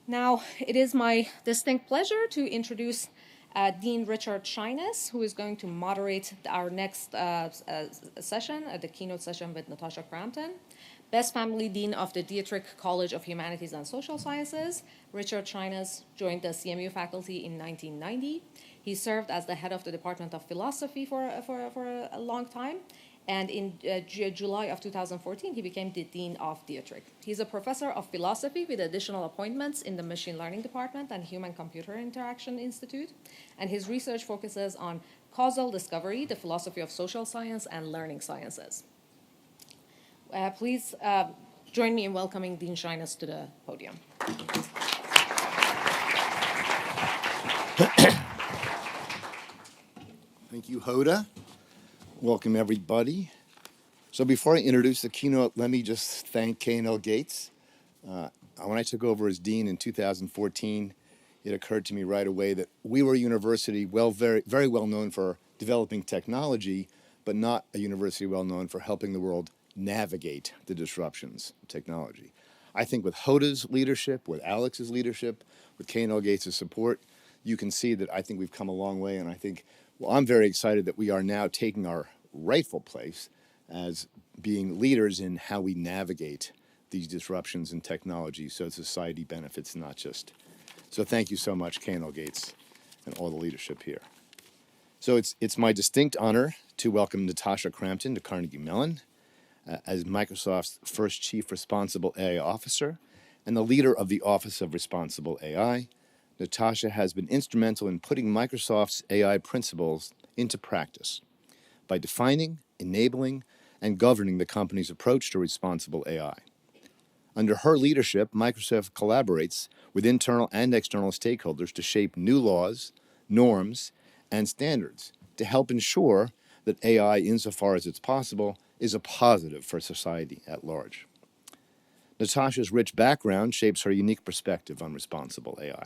Now, it is my distinct pleasure to introduce Dean Richard Scheines, who is going to moderate our next session, the keynote session with Natasha Crampton. Bess Family Dean of the Dietrich College of Humanities and Social Sciences. Richard Scheines joined the CMU faculty in 1990. He served as the head of the Department of Philosophy for a long time. And in July of 2014, he became the Dean of Dietrich. He's a professor of philosophy with additional appointments in the Machine Learning Department and Human-Computer Interaction Institute. And his research focuses on causal discovery, the philosophy of social science, and learning sciences. Please join me in welcoming Dean Scheines to the podium. Thank you, Hoda. Welcome, everybody. So before I introduce the keynote, let me just thank K&L Gates. When I took over as dean in 2014, it occurred to me right away that we were a university very well known for developing technology, but not a university well known for helping the world navigate the disruptions of technology. I think with Hoda's leadership, with Alex's leadership, with K&L Gates' support, you can see that I think we've come a long way, and I think, well, I'm very excited that we are now taking our rightful place as being leaders in how we navigate these disruptions in technology so society benefits, not just. So thank you so much, K&L Gates, and all the leadership here. So it's my distinct honor to welcome Natasha Crampton to Carnegie Mellon as Microsoft's first Chief Responsible AI Officer and the leader of the Office of Responsible AI. Natasha has been instrumental in putting Microsoft's AI principles into practice by defining, enabling, and governing the company's approach to responsible AI. Under her leadership, Microsoft collaborates with internal and external stakeholders to shape new laws, norms, and standards to help ensure that AI, insofar as it's possible, is a positive for society at large. Natasha's rich background shapes her unique perspective on responsible AI.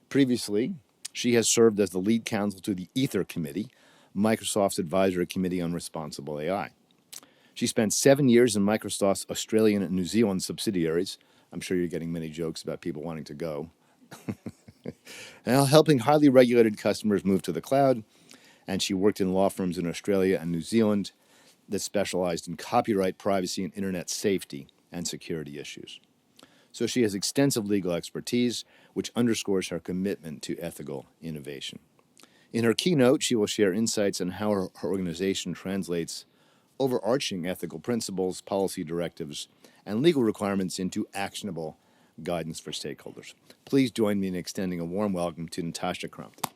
Previously, she has served as the lead counsel to the Ether Committee, Microsoft's advisory committee on responsible AI. She spent 7 years in Microsoft's Australian and New Zealand subsidiaries. I'm sure you're getting many jokes about people wanting to go. Now, helping highly regulated customers move to the cloud, and she worked in law firms in Australia and New Zealand that specialized in copyright, privacy, and internet safety and security issues. So she has extensive legal expertise, which underscores her commitment to ethical innovation. In her keynote, she will share insights on how her organization translates overarching ethical principles, policy directives, and legal requirements into actionable guidance for stakeholders. Please join me in extending a warm welcome to Natasha Crampton.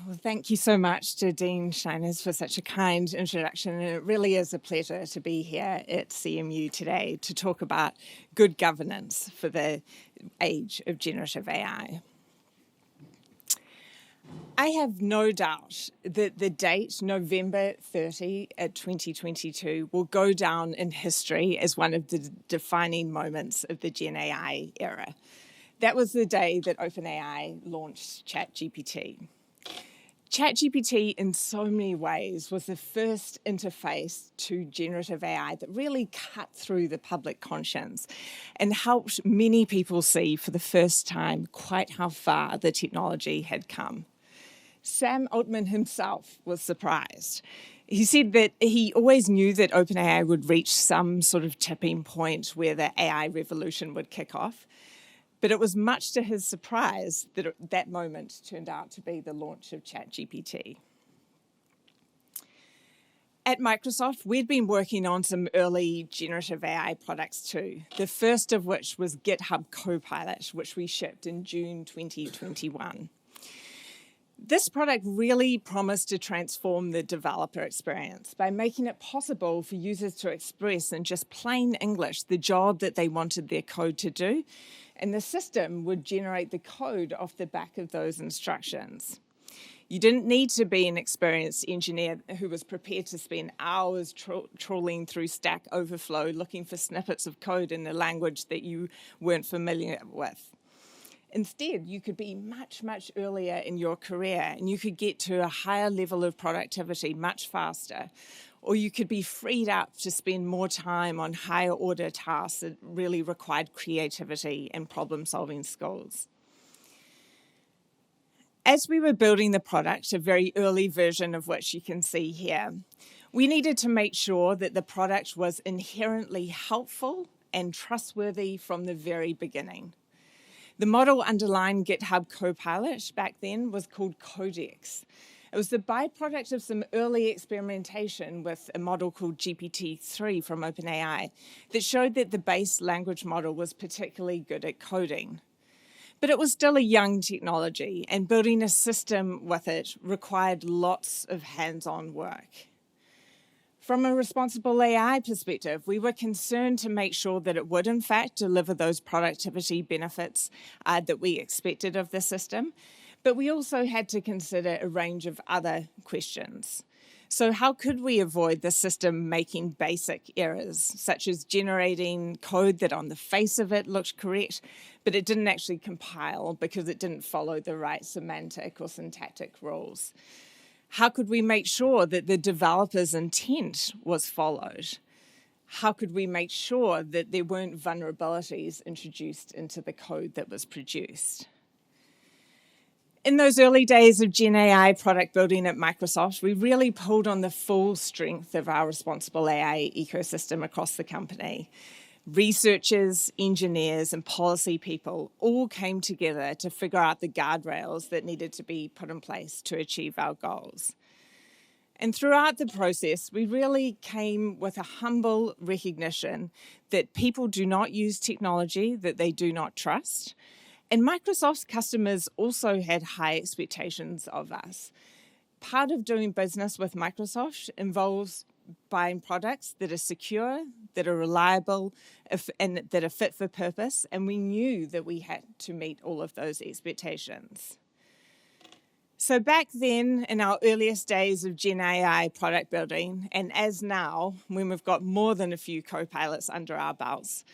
Well, thank you so much to Dean Scheines for such a kind introduction. And it really is a pleasure to be here at CMU today to talk about good governance for the age of generative AI. I have no doubt that the date, November 30, 2022, will go down in history as one of the defining moments of the Gen AI era. That was the day that OpenAI launched ChatGPT. ChatGPT, in so many ways, was the first interface to generative AI that really cut through the public conscience and helped many people see for the first time quite how far the technology had come. Sam Altman himself was surprised. He said that he always knew that OpenAI would reach some sort of tipping point where the AI revolution would kick off. But it was much to his surprise that that moment turned out to be the launch of ChatGPT. At Microsoft, we'd been working on some early generative AI products too, the first of which was GitHub Copilot, which we shipped in June 2021. This product really promised to transform the developer experience by making it possible for users to express in just plain English the job that they wanted their code to do, and the system would generate the code off the back of those instructions. You didn't need to be an experienced engineer who was prepared to spend hours trawling through Stack Overflow looking for snippets of code in a language that you weren't familiar with. Instead, you could be much, much earlier in your career and you could get to a higher level of productivity much faster. Or you could be freed up to spend more time on higher order tasks that really required creativity and problem-solving skills. As we were building the product, a very early version of which you can see here, we needed to make sure that the product was inherently helpful and trustworthy from the very beginning. The model underlying GitHub Copilot back then was called Codex. It was the byproduct of some early experimentation with a model called GPT-3 from OpenAI that showed that the base language model was particularly good at coding. But it was still a young technology, and building a system with it required lots of hands-on work. From a responsible AI perspective, we were concerned to make sure that it would, in fact, deliver those productivity benefits that we expected of the system, but we also had to consider a range of other questions. So how could we avoid the system making basic errors, such as generating code that on the face of it looked correct, but it didn't actually compile because it didn't follow the right semantic or syntactic rules? How could we make sure that the developer's intent was followed? How could we make sure that there weren't vulnerabilities introduced into the code that was produced? In those early days of Gen AI product building at Microsoft, we really pulled on the full strength of our responsible AI ecosystem across the company. Researchers, engineers, and policy people all came together to figure out the guardrails that needed to be put in place to achieve our goals. And throughout the process, we really came with a humble recognition that people do not use technology that they do not trust. And Microsoft's customers also had high expectations of us. Part of doing business with Microsoft involves buying products that are secure, that are reliable, and that are fit for purpose, and we knew that we had to meet all of those expectations. So back then, in our earliest days of Gen AI product building, and as now, when we've got more than a few co-pilots under our belts,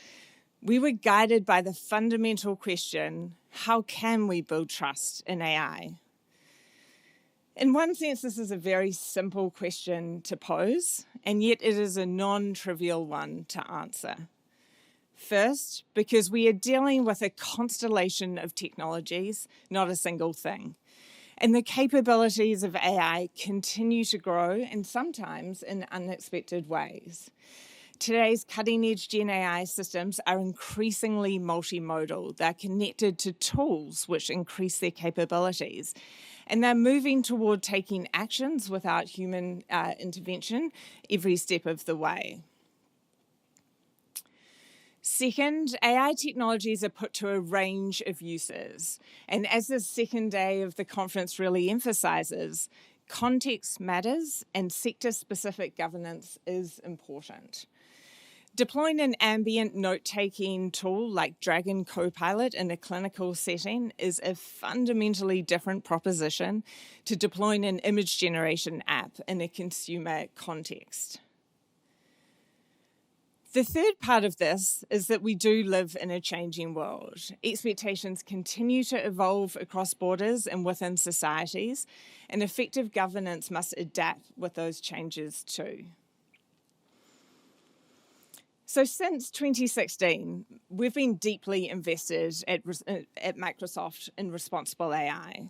we were guided by the fundamental question, how can we build trust in AI? In one sense, this is a very simple question to pose, and yet it is a non-trivial one to answer. First, because we are dealing with a constellation of technologies, not a single thing. And the capabilities of AI continue to grow, and sometimes in unexpected ways. Today's cutting-edge Gen AI systems are increasingly multimodal. They're connected to tools which increase their capabilities. And they're moving toward taking actions without human intervention every step of the way. Second, AI technologies are put to a range of uses. And as the second day of the conference really emphasizes, context matters and sector-specific governance is important. Deploying an ambient note-taking tool like Dragon Copilot in a clinical setting is a fundamentally different proposition to deploying an image generation app in a consumer context. The third part of this is that we do live in a changing world. Expectations continue to evolve across borders and within societies, and effective governance must adapt with those changes too. So since 2016, we've been deeply invested at Microsoft in responsible AI.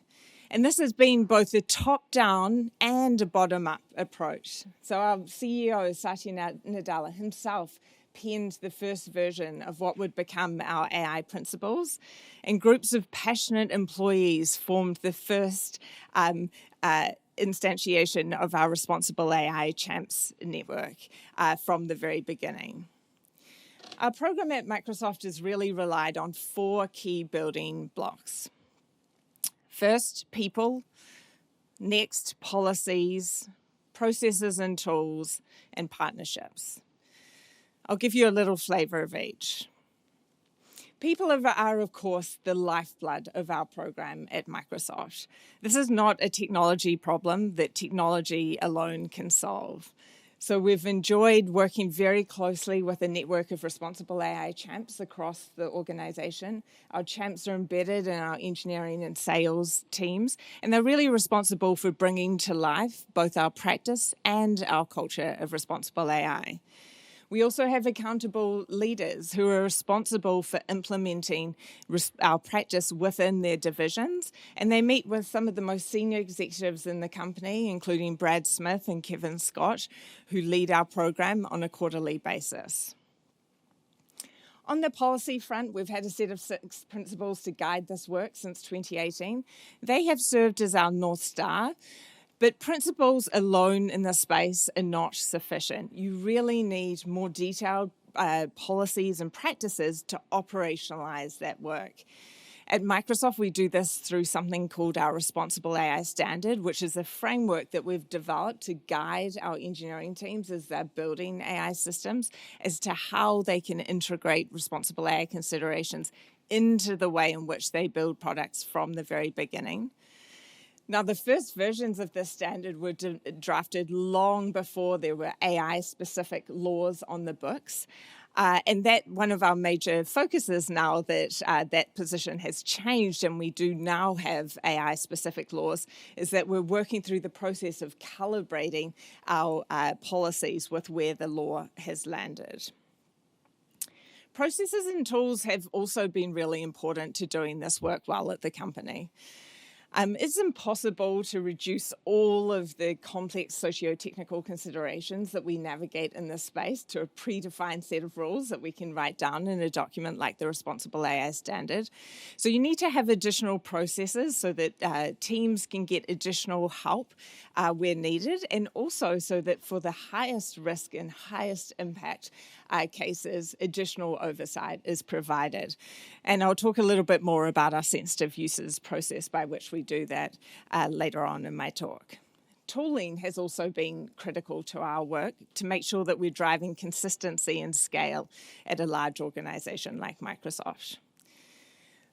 And this has been both a top-down and a bottom-up approach. So our CEO, Satya Nadella himself, penned the first version of what would become our AI principles, and groups of passionate employees formed the first instantiation of our responsible AI champs network from the very beginning. Our program at Microsoft has really relied on 4 key building blocks. First, people. Next, policies, processes and tools, and partnerships. I'll give you a little flavor of each. People are, of course, the lifeblood of our program at Microsoft. This is not a technology problem that technology alone can solve. So we've enjoyed working very closely with a network of responsible AI champs across the organization. Our champs are embedded in our engineering and sales teams, and they're really responsible for bringing to life both our practice and our culture of responsible AI. We also have accountable leaders who are responsible for implementing our practice within their divisions, and they meet with some of the most senior executives in the company, including Brad Smith and Kevin Scott, who lead our program on a quarterly basis. On the policy front, we've had a set of 6 principles to guide this work since 2018. They have served as our North Star. But principles alone in this space are not sufficient. You really need more detailed policies and practices to operationalize that work. At Microsoft, we do this through something called our Responsible AI Standard, which is a framework that we've developed to guide our engineering teams as they're building AI systems as to how they can integrate responsible AI considerations into the way in which they build products from the very beginning. Now, the first versions of this standard were drafted long before there were AI-specific laws on the books. And that one of our major focuses now that that position has changed and we do now have AI-specific laws is that we're working through the process of calibrating our policies with where the law has landed. Processes and tools have also been really important to doing this work well at the company. It's impossible to reduce all of the complex socio-technical considerations that we navigate in this space to a predefined set of rules that we can write down in a document like the Responsible AI Standard. So you need to have additional processes so that teams can get additional help where needed, and also so that for the highest risk and highest impact cases, additional oversight is provided. And I'll talk a little bit more about our sensitive uses process by which we do that later on in my talk. Tooling has also been critical to our work to make sure that we're driving consistency and scale at a large organization like Microsoft.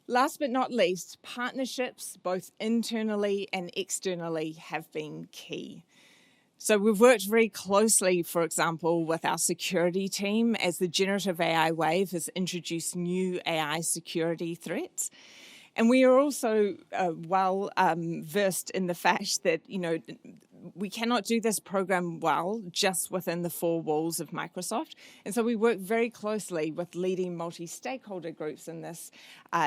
Last but not least, partnerships, both internally and externally, have been key. So we've worked very closely, for example, with our security team as the generative AI wave has introduced new AI security threats. And we are also well versed in the fact that, we cannot do this program well just within the 4 walls of Microsoft. And so we work very closely with leading multi-stakeholder groups in this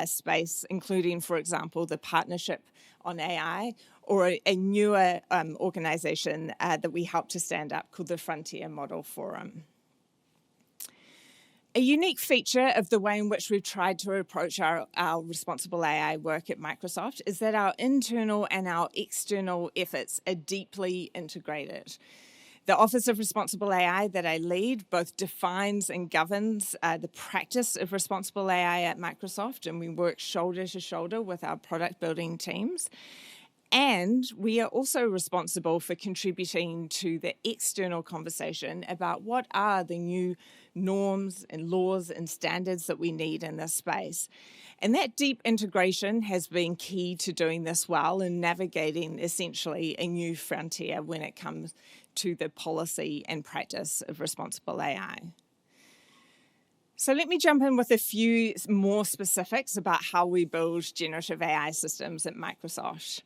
space, including, for example, the Partnership on AI, or a newer organization that we helped to stand up called the Frontier Model Forum. A unique feature of the way in which we've tried to approach our responsible AI work at Microsoft is that our internal and our external efforts are deeply integrated. The Office of Responsible AI that I lead both defines and governs the practice of responsible AI at Microsoft, and we work shoulder to shoulder with our product building teams. And we are also responsible for contributing to the external conversation about what are the new norms and laws and standards that we need in this space. And that deep integration has been key to doing this well and navigating essentially a new frontier when it comes to the policy and practice of responsible AI. So let me jump in with a few more specifics about how we build generative AI systems at Microsoft.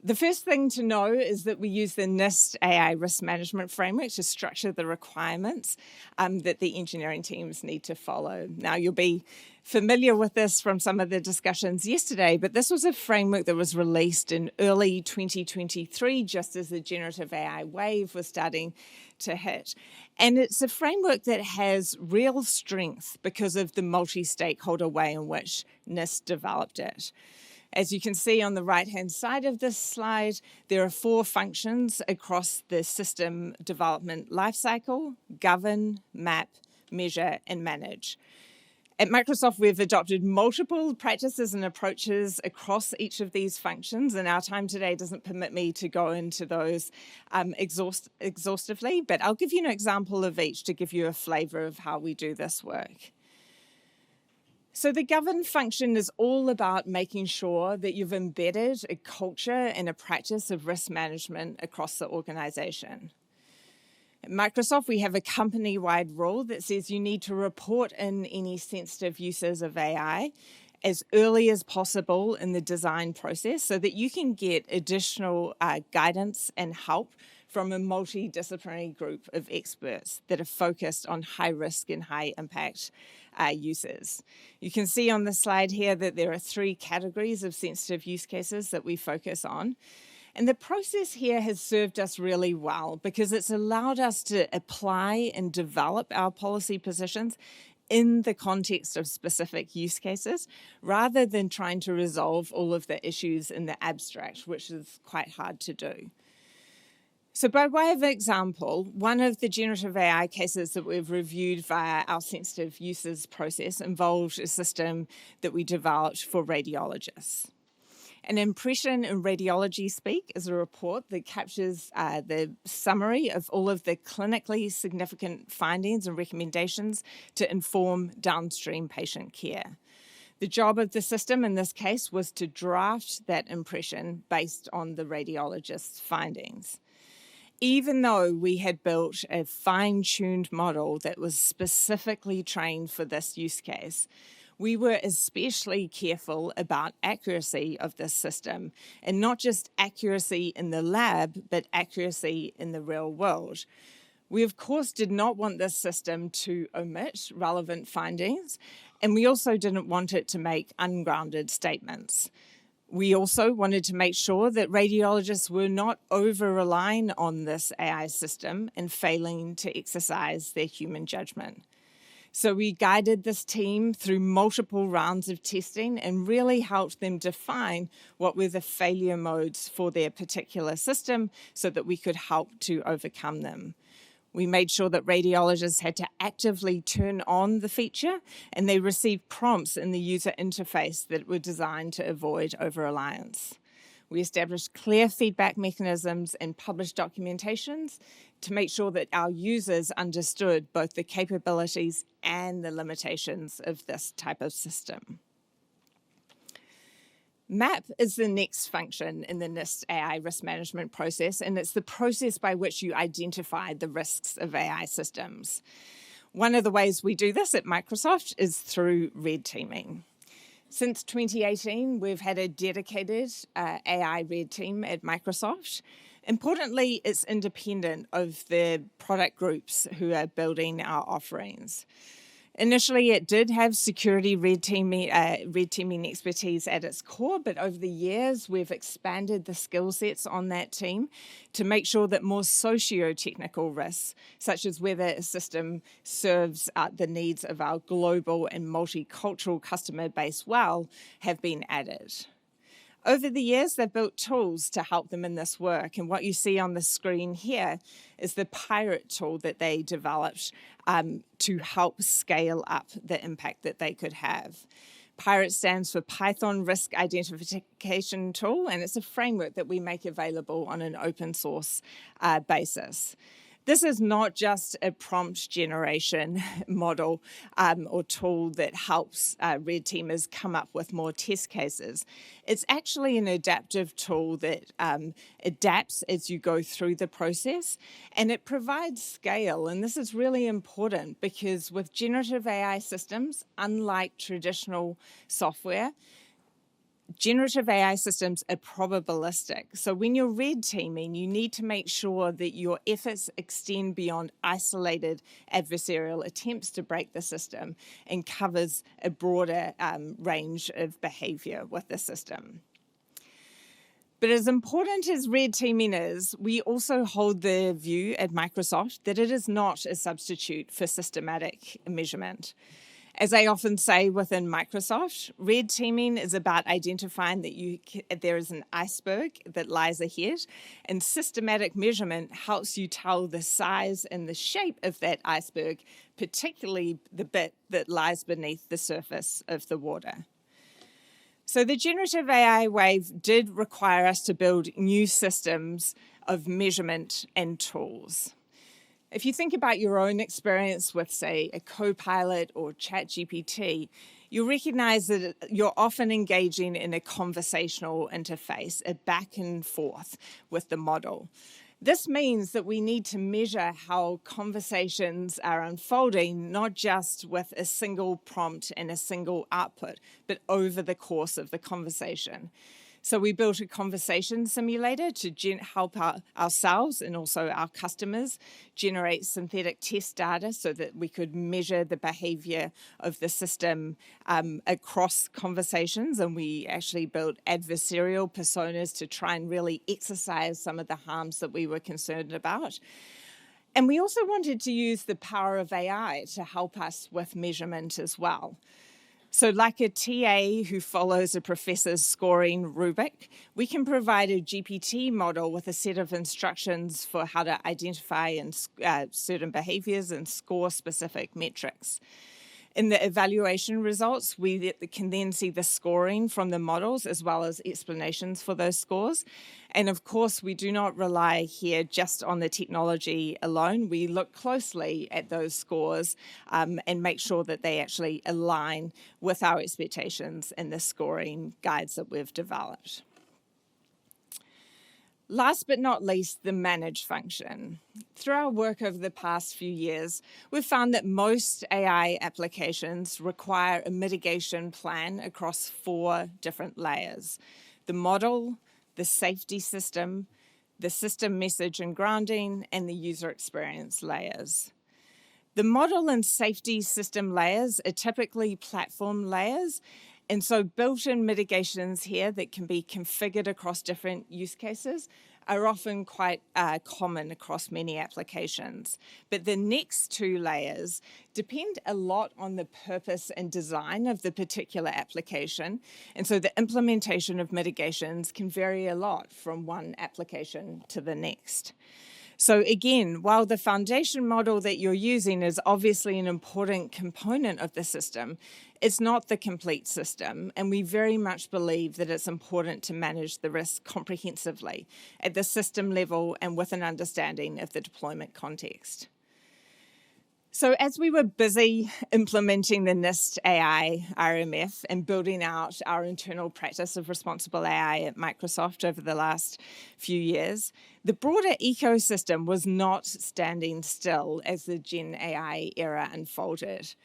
The first thing to know is that we use the NIST AI risk management framework to structure the requirements that the engineering teams need to follow. Now, you'll be familiar with this from some of the discussions yesterday, but this was a framework that was released in early 2023, just as the generative AI wave was starting to hit. And it's a framework that has real strength because of the multi-stakeholder way in which NIST developed it. As you can see on the right-hand side of this slide, there are 4 functions across the system development lifecycle: govern, map, measure, and manage. At Microsoft, we've adopted multiple practices and approaches across each of these functions, and our time today doesn't permit me to go into those exhaustively, but I'll give you an example of each to give you a flavor of how we do this work. So the govern function is all about making sure that you've embedded a culture and a practice of risk management across the organization. At Microsoft, we have a company-wide rule that says you need to report in any sensitive uses of AI as early as possible in the design process so that you can get additional guidance and help from a multidisciplinary group of experts that are focused on high risk and high impact uses. You can see on the slide here that there are 3 categories of sensitive use cases that we focus on. And the process here has served us really well because it's allowed us to apply and develop our policy positions in the context of specific use cases, rather than trying to resolve all of the issues in the abstract, which is quite hard to do. So by way of example, one of the generative AI cases that we've reviewed via our sensitive uses process involved a system that we developed for radiologists. An impression in radiology speak is a report that captures the summary of all of the clinically significant findings and recommendations to inform downstream patient care. The job of the system in this case was to draft that impression based on the radiologist's findings. Even though we had built a fine-tuned model that was specifically trained for this use case, we were especially careful about accuracy of this system, and not just accuracy in the lab, but accuracy in the real world. We, of course, did not want this system to omit relevant findings, and we also didn't want it to make ungrounded statements. We also wanted to make sure that radiologists were not over-relying on this AI system and failing to exercise their human judgment. So we guided this team through multiple rounds of testing and really helped them define what were the failure modes for their particular system so that we could help to overcome them. We made sure that radiologists had to actively turn on the feature, and they received prompts in the user interface that were designed to avoid over-reliance. We established clear feedback mechanisms and published documentations to make sure that our users understood both the capabilities and the limitations of this type of system. MAP is the next function in the NIST AI risk management process, and it's the process by which you identify the risks of AI systems. One of the ways we do this at Microsoft is through red teaming. Since 2018, we've had a dedicated AI red team at Microsoft. Importantly, it's independent of the product groups who are building our offerings. Initially, it did have security red teaming expertise at its core, but over the years, we've expanded the skill sets on that team to make sure that more socio-technical risks, such as whether a system serves the needs of our global and multicultural customer base well, have been added. Over the years, they've built tools to help them in this work, and what you see on the screen here is the Pirate tool that they developed to help scale up the impact that they could have. Pirate stands for Python Risk Identification Tool, and it's a framework that we make available on an open source basis. This is not just a prompt generation model or tool that helps red teamers come up with more test cases. It's actually an adaptive tool that adapts as you go through the process, and it provides scale. And this is really important because with generative AI systems, unlike traditional software, generative AI systems are probabilistic. So when you're red teaming, you need to make sure that your efforts extend beyond isolated adversarial attempts to break the system and covers a broader range of behavior with the system. But as important as red teaming is, we also hold the view at Microsoft that it is not a substitute for systematic measurement. As I often say within Microsoft, red teaming is about identifying that there is an iceberg that lies ahead, and systematic measurement helps you tell the size and the shape of that iceberg, particularly the bit that lies beneath the surface of the water. So the generative AI wave did require us to build new systems of measurement and tools. If you think about your own experience with, say, a Copilot or ChatGPT, you'll recognize that you're often engaging in a conversational interface, a back and forth with the model. This means that we need to measure how conversations are unfolding, not just with a single prompt and a single output, but over the course of the conversation. So we built a conversation simulator to help ourselves and also our customers generate synthetic test data so that we could measure the behavior of the system across conversations. And we actually built adversarial personas to try and really exercise some of the harms that we were concerned about. And we also wanted to use the power of AI to help us with measurement as well. So like a TA who follows a professor's scoring rubric, we can provide a GPT model with a set of instructions for how to identify certain behaviors and score specific metrics. In the evaluation results, we can then see the scoring from the models as well as explanations for those scores. And of course, we do not rely here just on the technology alone. We look closely at those scores and make sure that they actually align with our expectations in the scoring guides that we've developed. Last but not least, the manage function. Through our work over the past few years, we've found that most AI applications require a mitigation plan across 4 different layers: the model, the safety system, the system message and grounding, and the user experience layers. The model and safety system layers are typically platform layers, and so built-in mitigations here that can be configured across different use cases are often quite common across many applications. But the next 2 layers depend a lot on the purpose and design of the particular application. And so the implementation of mitigations can vary a lot from one application to the next. So again, while the foundation model that you're using is obviously an important component of the system, it's not the complete system, and we very much believe that it's important to manage the risk comprehensively at the system level and with an understanding of the deployment context. So as we were busy implementing the NIST AI RMF and building out our internal practice of responsible AI at Microsoft over the last few years, the broader ecosystem was not standing still as the Gen AI era unfolded.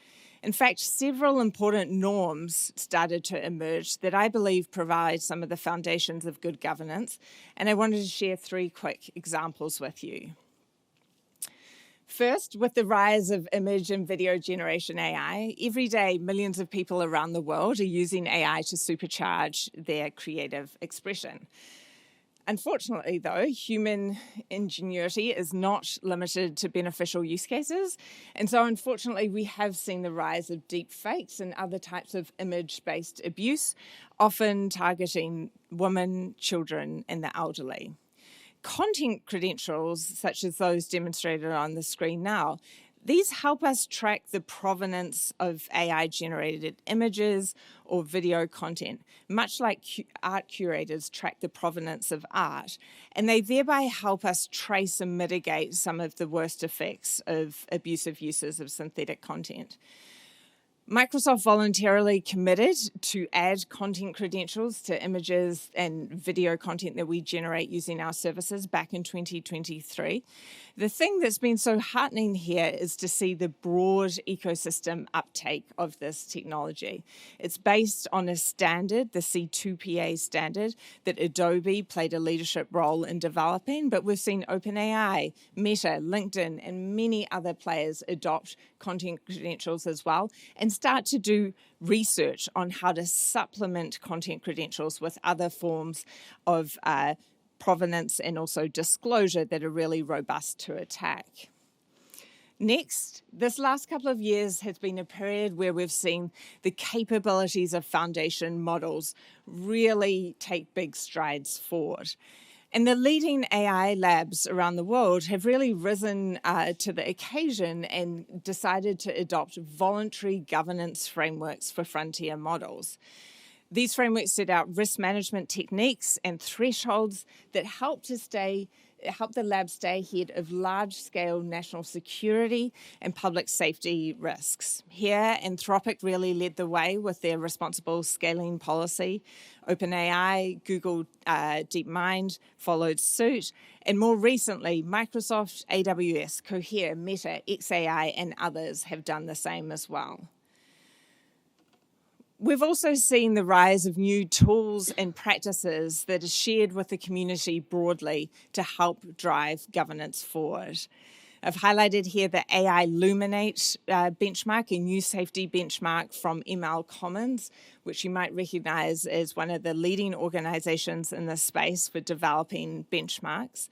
In fact, several important norms started to emerge that I believe provide some of the foundations of good governance, and I wanted to share 3 quick examples with you. First, with the rise of image and video generation AI, every day millions of people around the world are using AI to supercharge their creative expression. Unfortunately, though, human ingenuity is not limited to beneficial use cases. And so, unfortunately, we have seen the rise of deep fakes and other types of image-based abuse, often targeting women, children, and the elderly. Content credentials, such as those demonstrated on the screen now, these help us track the provenance of AI-generated images or video content, much like art curators track the provenance of art, and they thereby help us trace and mitigate some of the worst effects of abusive uses of synthetic content. Microsoft voluntarily committed to add content credentials to images and video content that we generate using our services back in 2023. The thing that's been so heartening here is to see the broad ecosystem uptake of this technology. It's based on a standard, the C2PA standard, that Adobe played a leadership role in developing, but we've seen OpenAI, Meta, LinkedIn, and many other players adopt content credentials as well, and start to do research on how to supplement content credentials with other forms of provenance and also disclosure that are really robust to attack. Next, this last couple of years has been a period where we've seen the capabilities of foundation models really take big strides forward. And the leading AI labs around the world have really risen to the occasion and decided to adopt voluntary governance frameworks for frontier models. These frameworks set out risk management techniques and thresholds that help to stay help the lab stay ahead of large-scale national security and public safety risks. Here, Anthropic really led the way with their responsible scaling policy. OpenAI, Google DeepMind followed suit, and more recently, Microsoft, AWS, Cohere, Meta, XAI, and others have done the same as well. We've also seen the rise of new tools and practices that are shared with the community broadly to help drive governance forward. I've highlighted here the AI Luminate benchmark, a new safety benchmark from ML Commons, which you might recognize as one of the leading organizations in this space for developing benchmarks.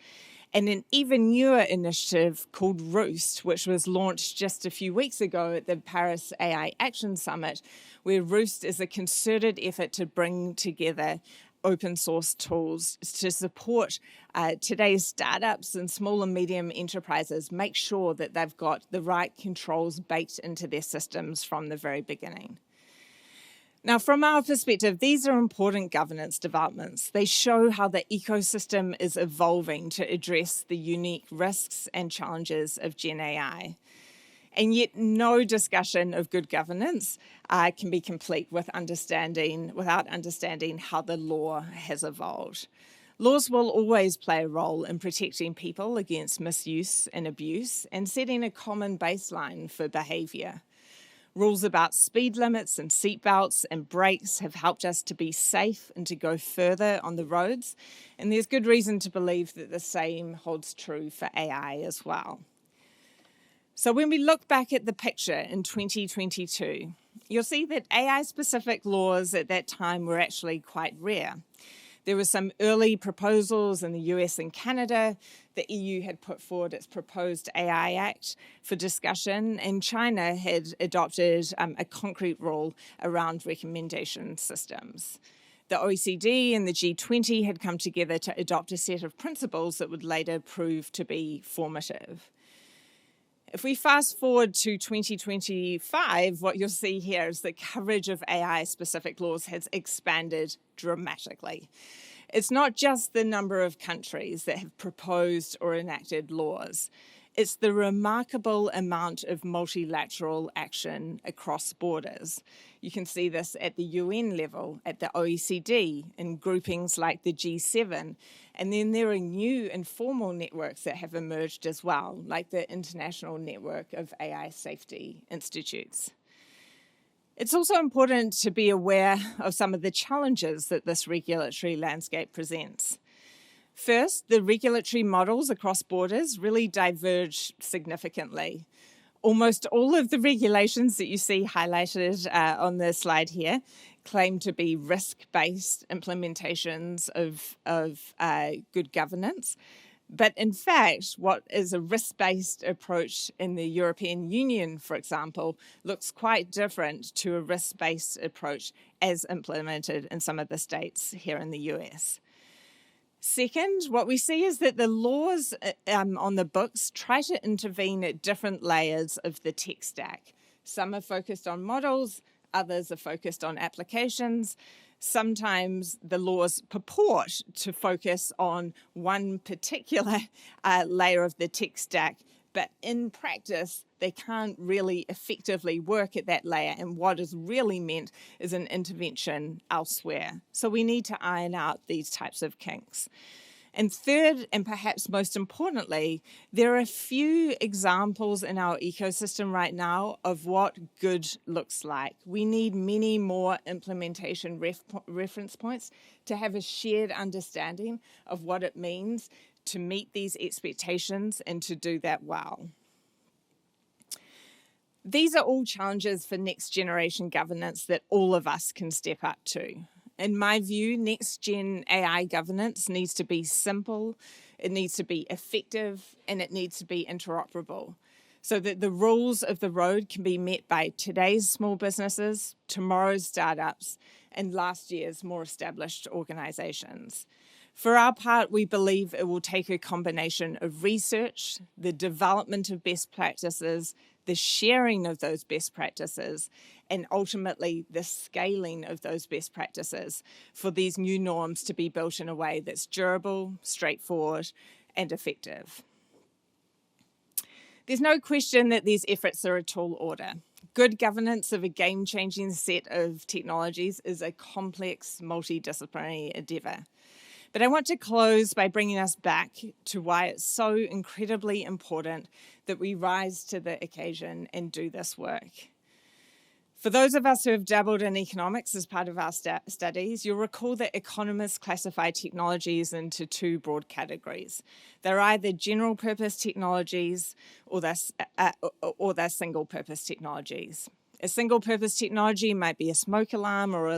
And an even newer initiative called Roost, which was launched just a few weeks ago at the Paris AI Action Summit, where Roost is a concerted effort to bring together open source tools to support today's startups and small and medium enterprises, make sure that they've got the right controls baked into their systems from the very beginning. Now, from our perspective, these are important governance developments. They show how the ecosystem is evolving to address the unique risks and challenges of Gen AI. And yet no discussion of good governance can be complete without understanding how the law has evolved. Laws will always play a role in protecting people against misuse and abuse and setting a common baseline for behaviour. Rules about speed limits and seatbelts and brakes have helped us to be safe and to go further on the roads. And there's good reason to believe that the same holds true for AI as well. So when we look back at the picture in 2022, you'll see that AI-specific laws at that time were actually quite rare. There were some early proposals in the US and Canada. The EU had put forward its proposed AI Act for discussion, and China had adopted a concrete rule around recommendation systems. The OECD and the G20 had come together to adopt a set of principles that would later prove to be formative. If we fast forward to 2025, what you'll see here is that coverage of AI-specific laws has expanded dramatically. It's not just the number of countries that have proposed or enacted laws. It's the remarkable amount of multilateral action across borders. You can see this at the UN level, at the OECD, in groupings like the G7. And then there are new informal networks that have emerged as well, like the International Network of AI Safety Institutes. It's also important to be aware of some of the challenges that this regulatory landscape presents. First, the regulatory models across borders really diverge significantly. Almost all of the regulations that you see highlighted on the slide here claim to be risk-based implementations of good governance. But in fact, what is a risk-based approach in the European Union, for example, looks quite different to a risk-based approach as implemented in some of the states here in the US. Second, what we see is that the laws on the books try to intervene at different layers of the tech stack. Some are focused on models, others are focused on applications. Sometimes the laws purport to focus on one particular layer of the tech stack, but in practice, they can't really effectively work at that layer, and what is really meant is an intervention elsewhere. So we need to iron out these types of kinks. And third, and perhaps most importantly, there are a few examples in our ecosystem right now of what good looks like. We need many more implementation reference points to have a shared understanding of what it means to meet these expectations and to do that well. These are all challenges for next generation governance that all of us can step up to. In my view, next gen AI governance needs to be simple, it needs to be effective, and it needs to be interoperable so that the rules of the road can be met by today's small businesses, tomorrow's startups, and last year's more established organizations. For our part, we believe it will take a combination of research, the development of best practices, the sharing of those best practices, and ultimately the scaling of those best practices for these new norms to be built in a way that's durable, straightforward, and effective. There's no question that these efforts are a tall order. Good governance of a game-changing set of technologies is a complex, multidisciplinary endeavour. But I want to close by bringing us back to why it's so incredibly important that we rise to the occasion and do this work. For those of us who have dabbled in economics as part of our studies, you'll recall that economists classify technologies into two broad categories. They're either general-purpose technologies or they're single-purpose technologies. A single-purpose technology might be a smoke alarm or a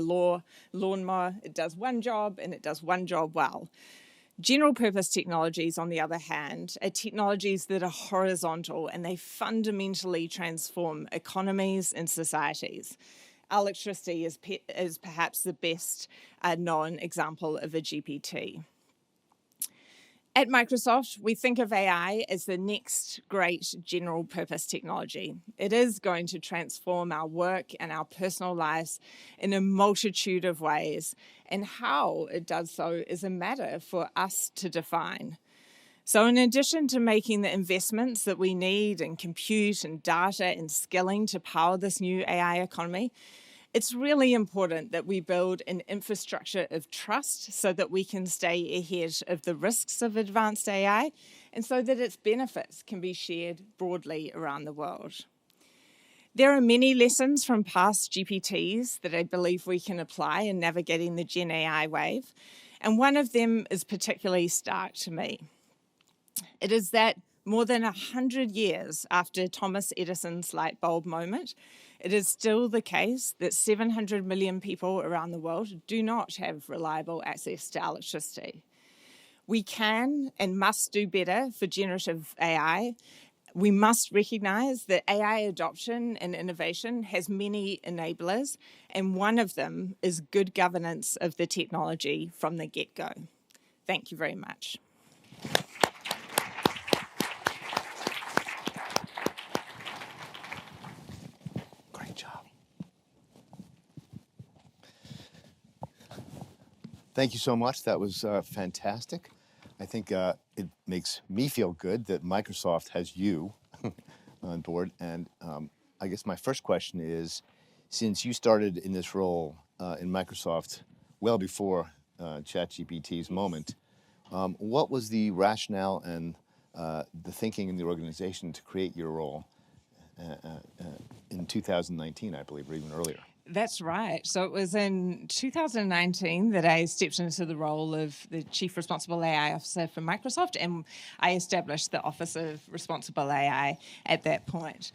lawnmower. It does one job and it does one job well. General-purpose technologies, on the other hand, are technologies that are horizontal and they fundamentally transform economies and societies. Electricity is perhaps the best known example of a GPT. At Microsoft, we think of AI as the next great general-purpose technology. It is going to transform our work and our personal lives in a multitude of ways, and how it does so is a matter for us to define. So in addition to making the investments that we need in compute and data and skilling to power this new AI economy, it's really important that we build an infrastructure of trust so that we can stay ahead of the risks of advanced AI and so that its benefits can be shared broadly around the world. There are many lessons from past GPTs that I believe we can apply in navigating the Gen AI wave, and one of them is particularly stark to me. It is that more than 100 years after Thomas Edison's light bulb moment, it is still the case that 700 million people around the world do not have reliable access to electricity. We can and must do better for generative AI. We must recognise that AI adoption and innovation has many enablers, and one of them is good governance of the technology from the get-go. Thank you very much. Great job. Thank you so much. That was fantastic. I think it makes me feel good that Microsoft has you on board. And I guess my first question is, since you started in this role in Microsoft well before ChatGPT's moment, what was the rationale and the thinking in the organization to create your role in 2019, I believe, or even earlier? That's right. So it was in 2019 that I stepped into the role of the Chief Responsible AI Officer for Microsoft, and I established the Office of Responsible AI at that point.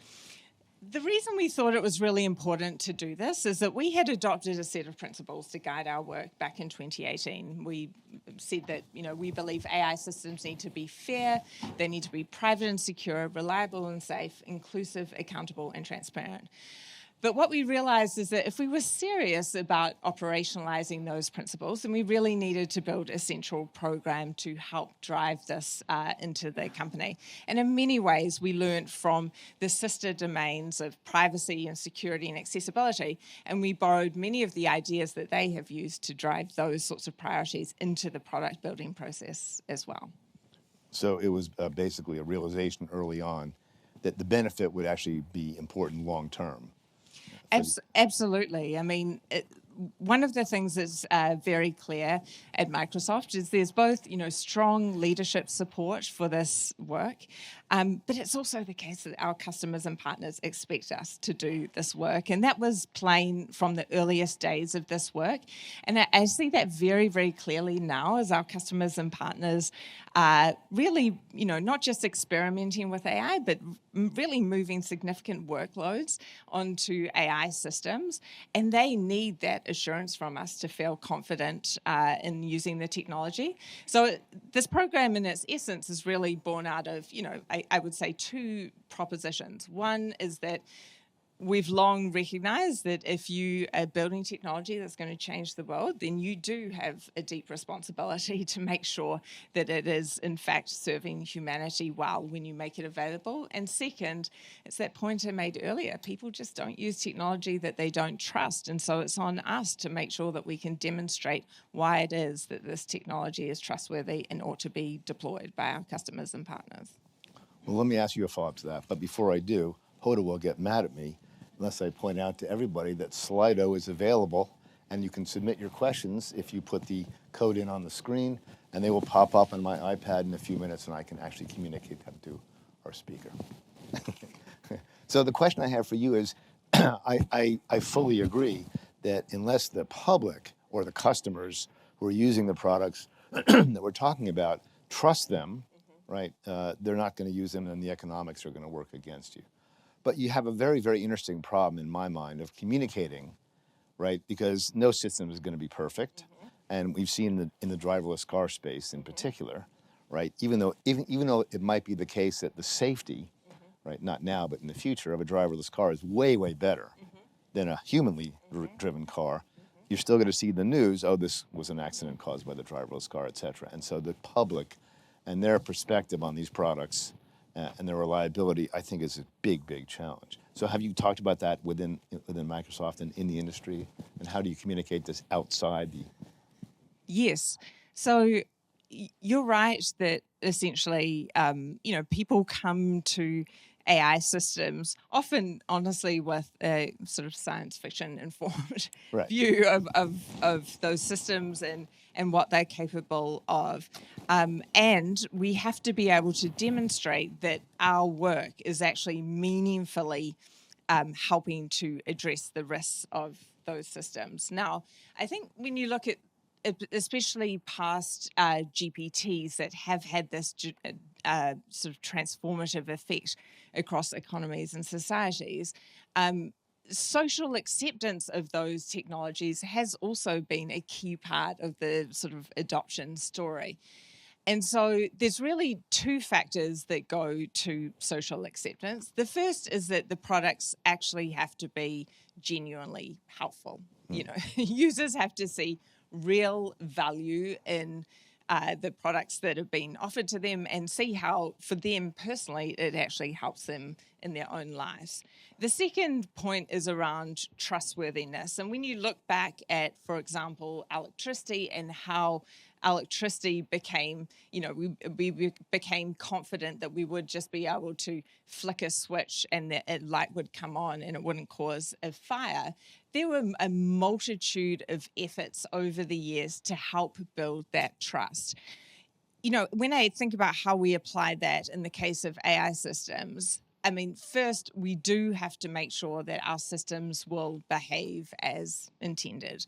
The reason we thought it was really important to do this is that we had adopted a set of principles to guide our work back in 2018. We said that, we believe AI systems need to be fair, they need to be private and secure, reliable and safe, inclusive, accountable and transparent. But what we realized is that if we were serious about operationalizing those principles, then we really needed to build a central program to help drive this into the company. And in many ways, we learned from the sister domains of privacy and security and accessibility, and we borrowed many of the ideas that they have used to drive those sorts of priorities into the product building process as well. So it was basically a realization early on that the benefit would actually be important long term. Absolutely. I mean, one of the things that's very clear at Microsoft is there's both, strong leadership support for this work, but it's also the case that our customers and partners expect us to do this work, and that was plain from the earliest days of this work. And I see that very, very clearly now as our customers and partners are really, not just experimenting with AI, but really moving significant workloads onto AI systems, and they need that assurance from us to feel confident in using the technology. So this program in its essence is really born out of, I would say two propositions. One is that we've long recognized that if you are building technology that's going to change the world, then you do have a deep responsibility to make sure that it is, in fact, serving humanity well when you make it available. And second, it's that point I made earlier. People just don't use technology that they don't trust. And so it's on us to make sure that we can demonstrate why it is that this technology is trustworthy and ought to be deployed by our customers and partners. Well, let me ask you a follow-up to that. But before I do, Hoda will get mad at me unless I point out to everybody that Slido is available, and you can submit your questions if you put the code in on the screen, and they will pop up on my iPad in a few minutes, and I can actually communicate them to our speaker. So the question I have for you is, I fully agree that unless the public or the customers who are using the products that we're talking about trust them, right, they're not going to use them, and the economics are going to work against you. But you have a very, very interesting problem in my mind of communicating, right? Because no system is going to be perfect, and we've seen in the driverless car space in particular, right? Even though it might be the case that the safety, right, not now but in the future, of a driverless car is way, way better than a humanly driven car, you're still going to see the news. Oh, this was an accident caused by the driverless car, et cetera. And so the public and their perspective on these products and their reliability, I think, is a big, big challenge. So have you talked about that within Microsoft and in the industry? And how do you communicate this outside the... Yes. So you're right that essentially, people come to AI systems often, honestly, with a sort of science fiction informed view of those systems and what they're capable of. And we have to be able to demonstrate that our work is actually meaningfully helping to address the risks of those systems. Now, I think when you look at especially past GPTs that have had this sort of transformative effect across economies and societies, social acceptance of those technologies has also been a key part of the sort of adoption story. And so there's really two factors that go to social acceptance. The first is that the products actually have to be genuinely helpful. Users have to see real value in the products that have been offered to them and see how, for them personally, it actually helps them in their own lives. The second point is around trustworthiness. And when you look back at, for example, electricity and how electricity became, we became confident that we would just be able to flick a switch and the light would come on and it wouldn't cause a fire. There were a multitude of efforts over the years to help build that trust. When I think about how we apply that in the case of AI systems, first, we do have to make sure that our systems will behave as intended.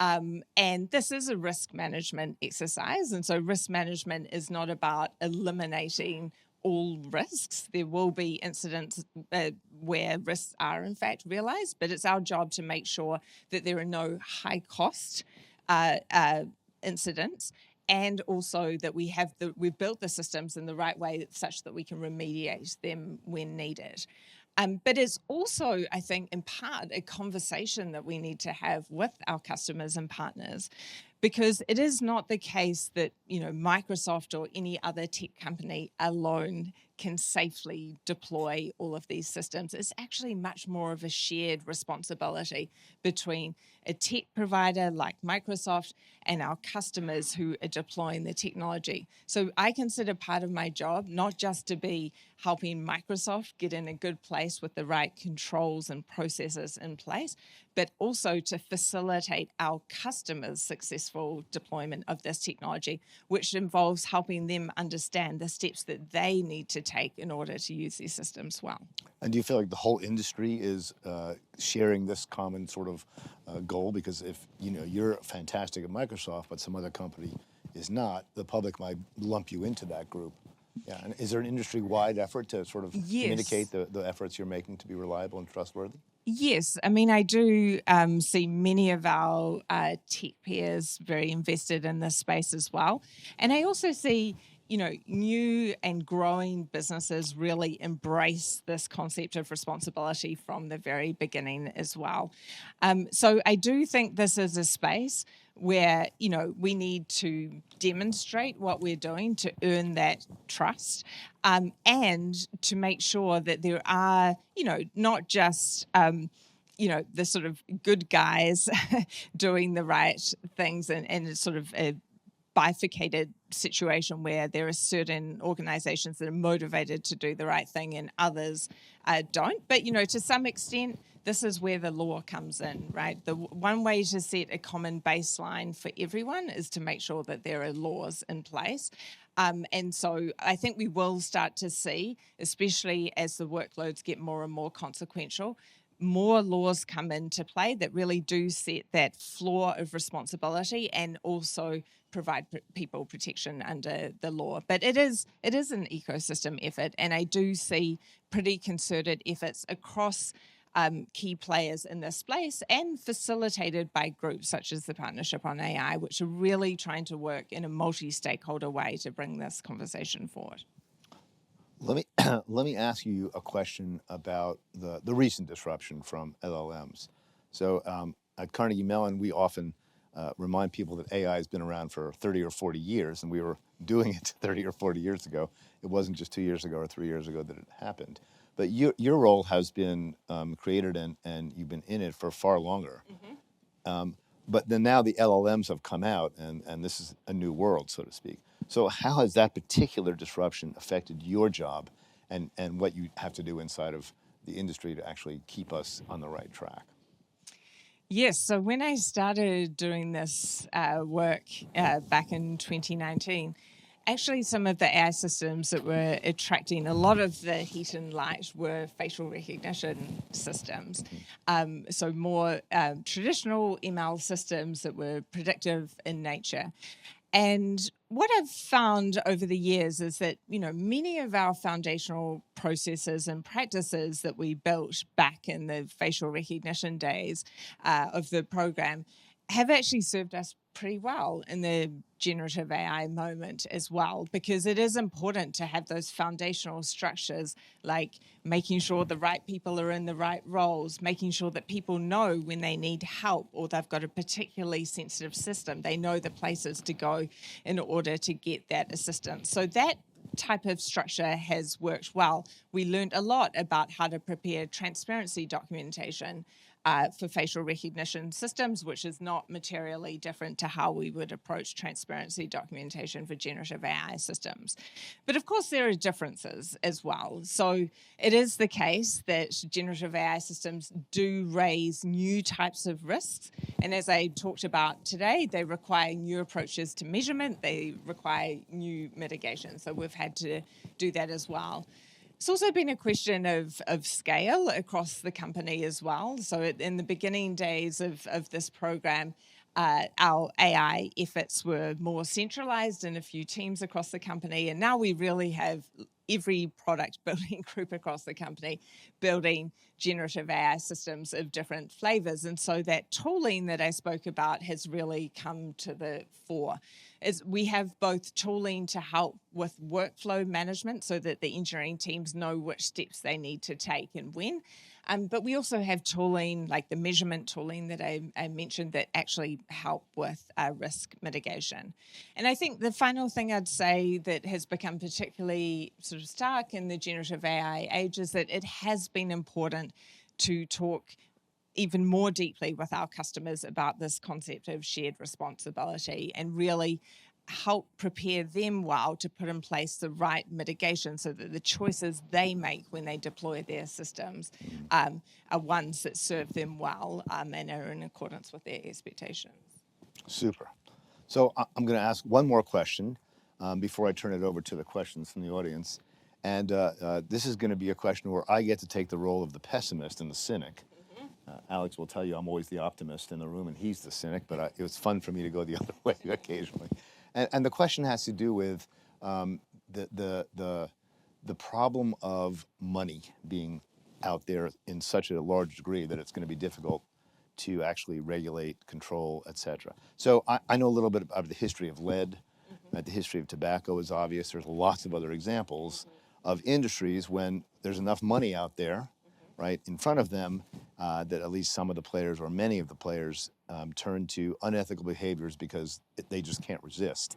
And this is a risk management exercise. And so risk management is not about eliminating all risks. There will be incidents where risks are in fact realized, but it's our job to make sure that there are no high cost incidents, and also that we've built the systems in the right way such that we can remediate them when needed. But it's also, I think, in part, a conversation that we need to have with our customers and partners, because it is not the case that, Microsoft or any other tech company alone can safely deploy all of these systems. It's actually much more of a shared responsibility between a tech provider like Microsoft and our customers who are deploying the technology. So I consider part of my job not just to be helping Microsoft get in a good place with the right controls and processes in place, but also to facilitate our customers' successful deployment of this technology, which involves helping them understand the steps that they need to take in order to use these systems well. And do you feel like the whole industry is sharing this common sort of goal? Because if you're fantastic at Microsoft, but some other company is not, the public might lump you into that group. Yeah, and is there an industry-wide effort to sort of communicate the efforts you're making to be reliable and trustworthy? Yes, I do see many of our tech peers very invested in this space as well. And I also see new and growing businesses really embrace this concept of responsibility from the very beginning as well. So I do think this is a space where, we need to demonstrate what we're doing to earn that trust, and to make sure that there are, not just, the sort of good guys doing the right things, and it's sort of a bifurcated situation where there are certain organizations that are motivated to do the right thing and others don't. But, to some extent, this is where the law comes in, right? The one way to set a common baseline for everyone is to make sure that there are laws in place. And so I think we will start to see, especially as the workloads get more and more consequential, more laws come into play that really do set that floor of responsibility and also provide people protection under the law. But it is an ecosystem effort, and I do see pretty concerted efforts across key players in this space, and facilitated by groups such as the Partnership on AI, which are really trying to work in a multi-stakeholder way to bring this conversation forward. Let me ask you a question about the recent disruption from LLMs. So at Carnegie Mellon, we often remind people that AI has been around for 30 or 40 years, and we were doing it 30 or 40 years ago. It wasn't just 2 years ago or 3 years ago that it happened. But your role has been created, and you've been in it for far longer. Mm-hmm. But then now the LLMs have come out, and this is a new world, so to speak. So how has that particular disruption affected your job and what you have to do inside of the industry to actually keep us on the right track? Yes, so when I started doing this work back in 2019, actually some of the AI systems that were attracting a lot of the heat and light were facial recognition systems. So more traditional ML systems that were predictive in nature. And what I've found over the years is that, many of our foundational processes and practices that we built back in the facial recognition days of the program have actually served us pretty well in the generative AI moment as well, because it is important to have those foundational structures, like making sure the right people are in the right roles, making sure that people know when they need help or they've got a particularly sensitive system, they know the places to go in order to get that assistance. So that type of structure has worked well. We learned a lot about how to prepare transparency documentation for facial recognition systems, which is not materially different to how we would approach transparency documentation for generative AI systems. But of course, there are differences as well. So it is the case that generative AI systems do raise new types of risks. And as I talked about today, they require new approaches to measurement. They require new mitigation. So we've had to do that as well. It's also been a question of scale across the company as well. So in the beginning days of this program, our AI efforts were more centralized in a few teams across the company. And now we really have every product building group across the company building generative AI systems of different flavors. And so that tooling that I spoke about has really come to the fore. We have both tooling to help with workflow management so that the engineering teams know which steps they need to take and when. But we also have tooling, like the measurement tooling that I mentioned, that actually help with risk mitigation. And I think the final thing I'd say that has become particularly sort of stark in the generative AI age is that it has been important to talk even more deeply with our customers about this concept of shared responsibility and really help prepare them well to put in place the right mitigation so that the choices they make when they deploy their systems are ones that serve them well and are in accordance with their expectations. Super. So I'm going to ask one more question before I turn it over to the questions from the audience. And this is going to be a question where I get to take the role of the pessimist and the cynic. Alex will tell you I'm always the optimist in the room, and he's the cynic, but it was fun for me to go the other way occasionally. And the question has to do with the problem of money being out there in such a large degree that it's going to be difficult to actually regulate, control, et cetera. So I know a little bit about the history of lead Right? The history of tobacco is obvious. There's lots of other examples of industries when there's enough money out there, right, in front of them, that at least some of the players or many of the players turn to unethical behaviors because they just can't resist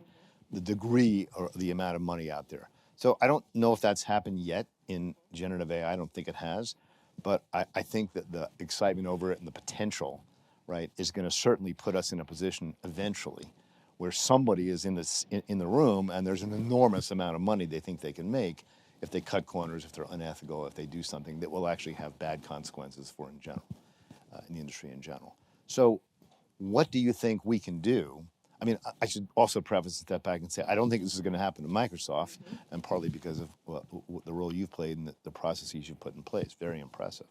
the degree or the amount of money out there. So I don't know if that's happened yet in generative AI. I don't think it has, but I think that the excitement over it and the potential, right, is going to certainly put us in a position eventually where somebody is in the room and there's an enormous amount of money they think they can make if they cut corners, if they're unethical, if they do something that will actually have bad consequences for in general, in the industry in general. So what do you think we can do? I mean, I should also preface a step back and say I don't think this is going to happen to Microsoft, and partly because of the role you've played and the processes you've put in place. Very impressive.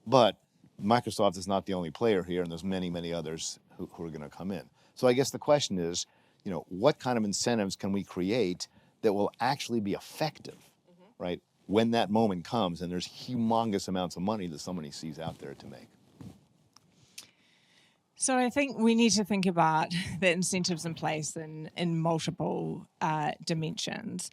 But Microsoft is not the only player here, and there's many, many others who are going to come in. So I guess the question is, what kind of incentives can we create that will actually be effective, right, when that moment comes and there's humongous amounts of money that somebody sees out there to make? So I think we need to think about the incentives in place in multiple dimensions.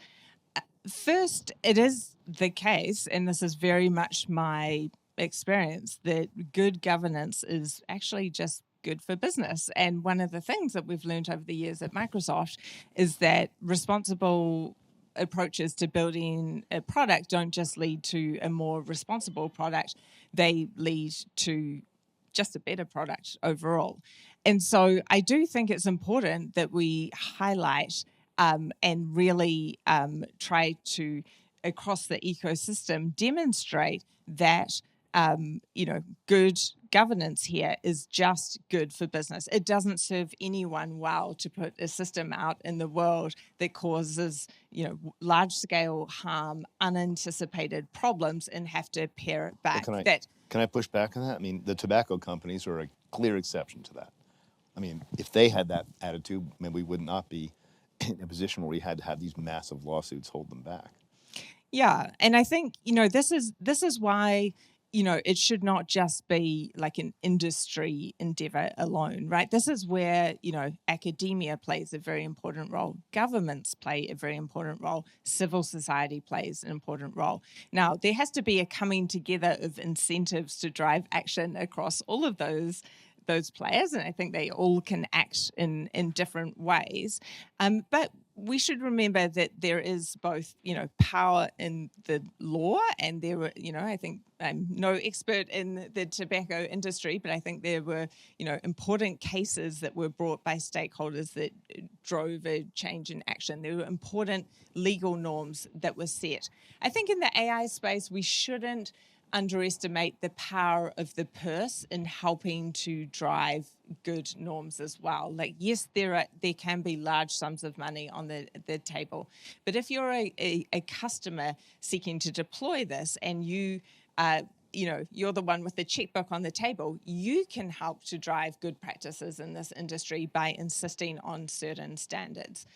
First, it is the case, and this is very much my experience, that good governance is actually just good for business. And one of the things that we've learned over the years at Microsoft is that responsible approaches to building a product don't just lead to a more responsible product, they lead to just a better product overall. And so I do think it's important that we highlight and really try to, across the ecosystem, demonstrate that good governance here is just good for business. It doesn't serve anyone well to put a system out in the world that causes, large-scale harm, unanticipated problems, and have to pare it back. Can I push back on that? I mean, the tobacco companies are a clear exception to that. I mean, if they had that attitude, maybe we would not be in a position where we had to have these massive lawsuits hold them back. Yeah, and I think this is why it should not just be like an industry endeavor alone, right? This is where academia plays a very important role, governments play a very important role, civil society plays an important role. Now, there has to be a coming together of incentives to drive action across all of those players, and I think they all can act in different ways. But we should remember that there is both, power in the law, and there were, I think I'm no expert in the tobacco industry, but I think there were, important cases that were brought by stakeholders that drove a change in action. There were important legal norms that were set. I think in the AI space, we shouldn't underestimate the power of the purse in helping to drive good norms as well. Like, yes, there can be large sums of money on the table, but if you're a customer seeking to deploy this and you're the one with the checkbook on the table, you can help to drive good practices in this industry by insisting on certain standards.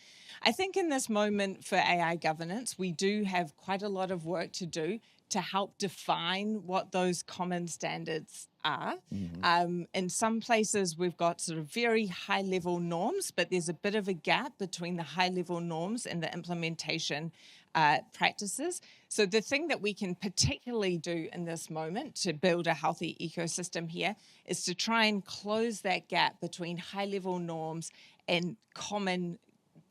I think in this moment for AI governance, we do have quite a lot of work to do to help define what those common standards are. Mm-hmm. In some places, we've got sort of very high-level norms, but there's a bit of a gap between the high-level norms and the implementation practices. So the thing that we can particularly do in this moment to build a healthy ecosystem here is to try and close that gap between high-level norms and common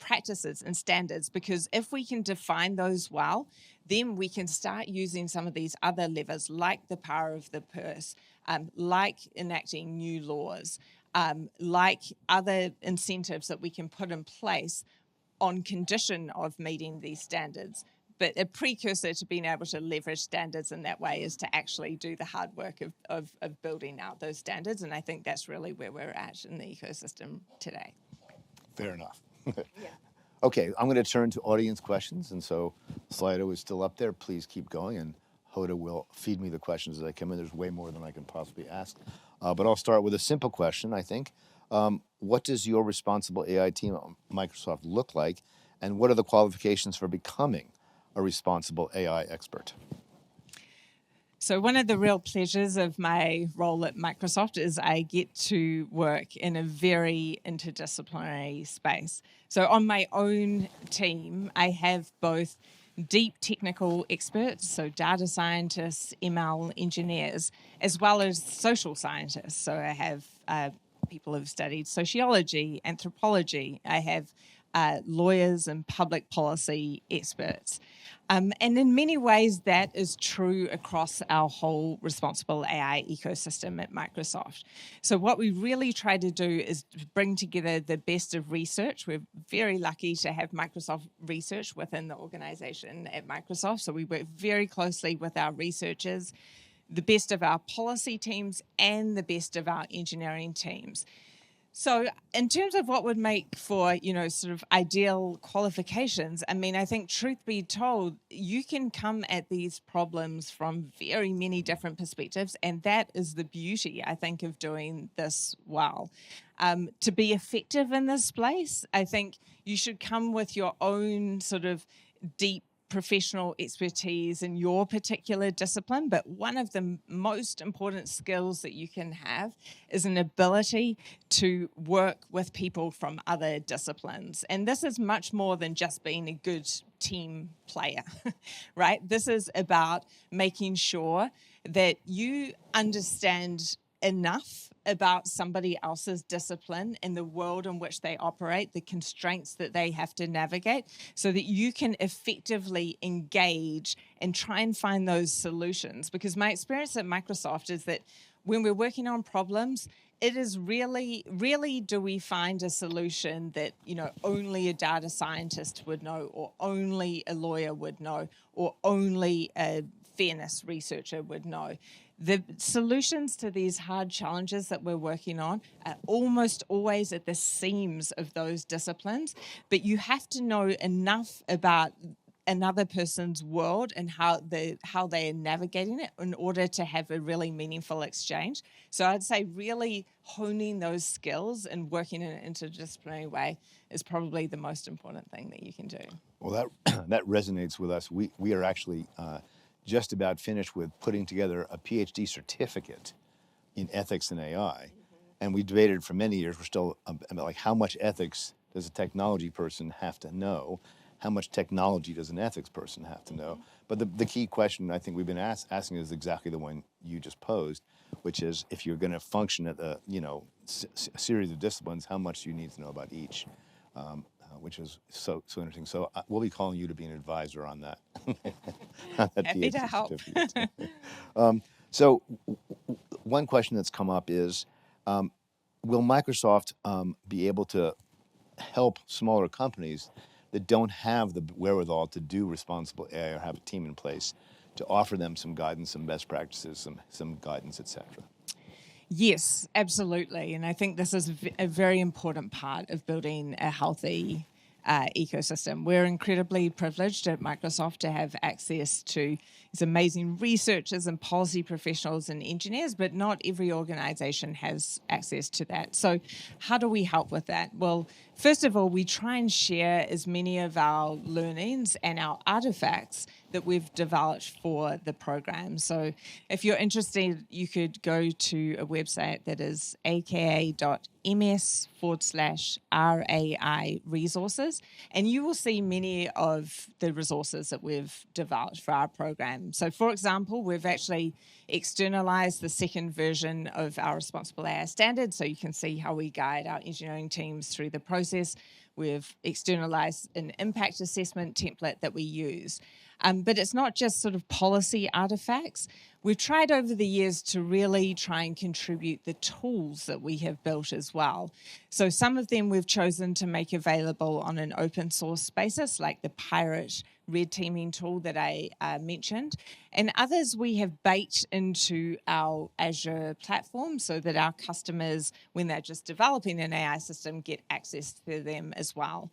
practices and standards, because if we can define those well, then we can start using some of these other levers, like the power of the purse, like enacting new laws, like other incentives that we can put in place on condition of meeting these standards. But a precursor to being able to leverage standards in that way is to actually do the hard work of building out those standards. And I think that's really where we're at in the ecosystem today. Fair enough. Yeah. Okay, I'm going to turn to audience questions. And so Slido is still up there. Please keep going. And Hoda will feed me the questions as I come in. There's way more than I can possibly ask. But I'll start with a simple question, I think. What does your responsible AI team at Microsoft look like? And what are the qualifications for becoming a responsible AI expert? So one of the real pleasures of my role at Microsoft is I get to work in a very interdisciplinary space. So on my own team, I have both deep technical experts, so data scientists, ML engineers, as well as social scientists. So I have people who've studied sociology, anthropology. I have lawyers and public policy experts. And in many ways, that is true across our whole responsible AI ecosystem at Microsoft. So what we really try to do is bring together the best of research. We're very lucky to have Microsoft research within the organization at Microsoft. So we work very closely with our researchers, the best of our policy teams, and the best of our engineering teams. So in terms of what would make for, sort of ideal qualifications, I mean, I think truth be told, you can come at these problems from very many different perspectives. And that is the beauty, I think, of doing this well. To be effective in this place, I think you should come with your own sort of deep professional expertise in your particular discipline, but one of the most important skills that you can have is an ability to work with people from other disciplines. And this is much more than just being a good team player, right? This is about making sure that you understand enough about somebody else's discipline and the world in which they operate, the constraints that they have to navigate, so that you can effectively engage and try and find those solutions. Because my experience at Microsoft is that when we're working on problems, it is really do we find a solution that, only a data scientist would know, or only a lawyer would know, or only a fairness researcher would know. The solutions to these hard challenges that we're working on are almost always at the seams of those disciplines, but you have to know enough about another person's world and how they are navigating it in order to have a really meaningful exchange. So I'd say really honing those skills and working in an interdisciplinary way is probably the most important thing that you can do. Well, that resonates with us. We are actually just about finished with putting together a PhD certificate in ethics and AI. And we debated for many years, we're still about like how much ethics does a technology person have to know? How much technology does an ethics person have to know? But the key question I think we've been asking is exactly the one you just posed, which is if you're going to function at a series of disciplines, how much do you need to know about each? Which is so interesting. So we'll be calling you to be an advisor on that. Happy to help. So one question that's come up is, will Microsoft be able to help smaller companies that don't have the wherewithal to do responsible AI or have a team in place to offer them some guidance, some best practices, some guidance, etc.? Yes, absolutely. And I think this is a very important part of building a healthy ecosystem. We're incredibly privileged at Microsoft to have access to these amazing researchers and policy professionals and engineers, but not every organization has access to that. So how do we help with that? Well, first of all, we try and share as many of our learnings and our artifacts that we've developed for the program. So if you're interested, you could go to a website that is aka.ms/RAI resources, and you will see many of the resources that we've developed for our program. So for example, we've actually externalized the second version of our responsible AI standard, so you can see how we guide our engineering teams through the process. We've externalized an impact assessment template that we use. But it's not just sort of policy artifacts. We've tried over the years to really try and contribute the tools that we have built as well. So some of them we've chosen to make available on an open source basis, like the Pirate red teaming tool that I mentioned. And others we have baked into our Azure platform so that our customers, when they're just developing an AI system, get access to them as well.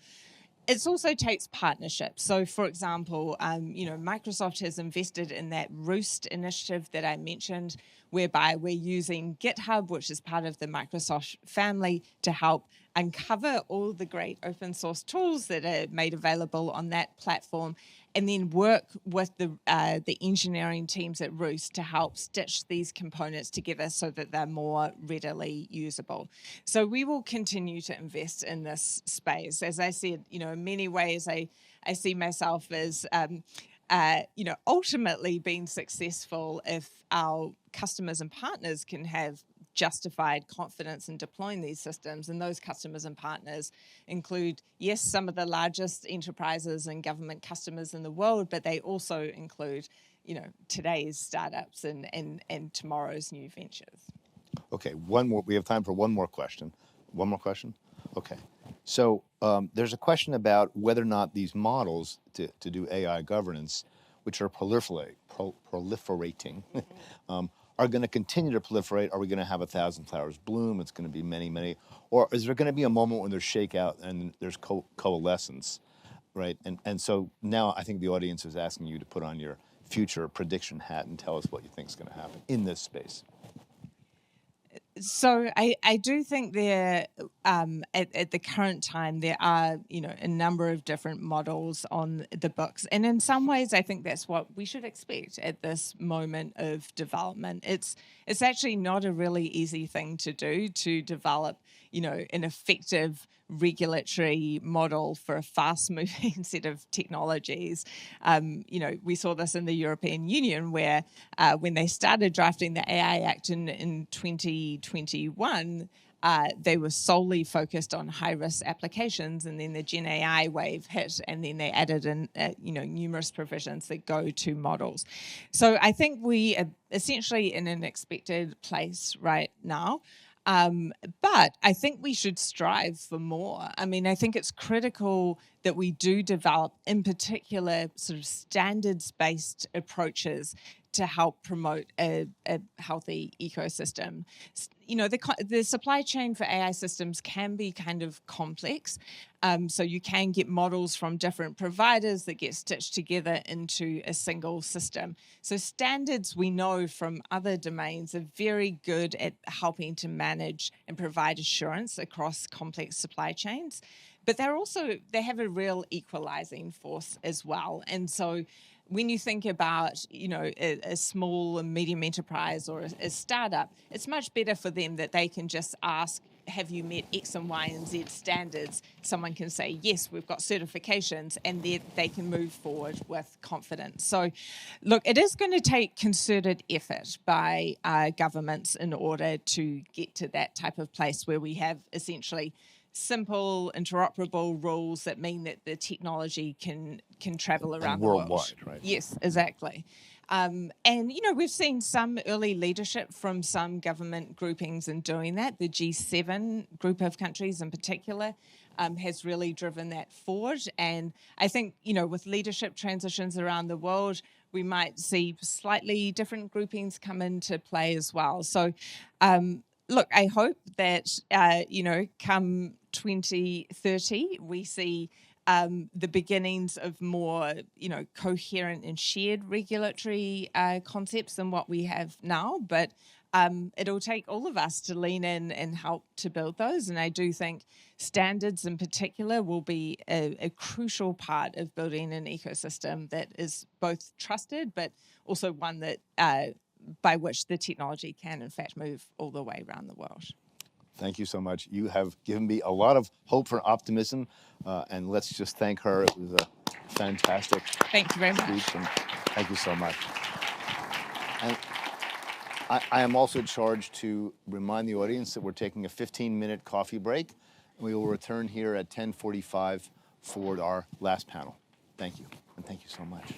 It also takes partnerships. So, for example, Microsoft has invested in that Roost initiative that I mentioned, whereby we're using GitHub, which is part of the Microsoft family, to help uncover all the great open source tools that are made available on that platform, and then work with the engineering teams at Roost to help stitch these components together so that they're more readily usable. So we will continue to invest in this space. As I said, in many ways, I see myself as ultimately being successful if our customers and partners can have justified confidence in deploying these systems. And those customers and partners include, yes, some of the largest enterprises and government customers in the world, but they also include, today's startups and tomorrow's new ventures. Okay, one more. We have time for one more question. One more question? Okay. So there's a question about whether or not these models to do AI governance, which are proliferating, are going to continue to proliferate. Are we going to have 1,000 flowers bloom? It's going to be many, many. Or is there going to be a moment when there's shakeout and there's coalescence, right? And so now I think the audience is asking you to put on your future prediction hat and tell us what you think is going to happen in this space. So I do think there, at the current time, there are, a number of different models on the books. And in some ways, I think that's what we should expect at this moment of development. It's actually not a really easy thing to do, to develop, an effective regulatory model for a fast-moving set of technologies. We saw this in the European Union, where when they started drafting the AI Act in 2021, they were solely focused on high-risk applications, and then the Gen AI wave hit, and then they added in, numerous provisions that go to models. So I think we are essentially in an expected place right now. But I think we should strive for more. I mean, I think it's critical that we do develop, in particular, sort of standards-based approaches to help promote a healthy ecosystem. The supply chain for AI systems can be kind of complex. So you can get models from different providers that get stitched together into a single system. So standards, we know from other domains, are very good at helping to manage and provide assurance across complex supply chains. But they have a real equalizing force as well. And so when you think about, a small and medium enterprise or a startup, it's much better for them that they can just ask, have you met X and Y and Z standards? Someone can say, yes, we've got certifications, and they can move forward with confidence. So, look, it is going to take concerted effort by governments in order to get to that type of place where we have essentially simple, interoperable rules that mean that the technology can travel around the world. Worldwide, right? Yes, exactly. And, we've seen some early leadership from some government groupings in doing that. The G7 group of countries in particular has really driven that forward. And I think, with leadership transitions around the world, we might see slightly different groupings come into play as well. So, look, I hope that, come 2030, we see the beginnings of more, coherent and shared regulatory concepts than what we have now. But it'll take all of us to lean in and help to build those. And I do think standards in particular will be a crucial part of building an ecosystem that is both trusted, but also one that by which the technology can, in fact, move all the way around the world. Thank you so much. You have given me a lot of hope for optimism, and let's just thank her. It was a fantastic Thank you very much. speech, and thank you so much. And I am also charged to remind the audience that we're taking a 15-minute coffee break. We will return here at 10:45 for our last panel. Thank you, and thank you so much.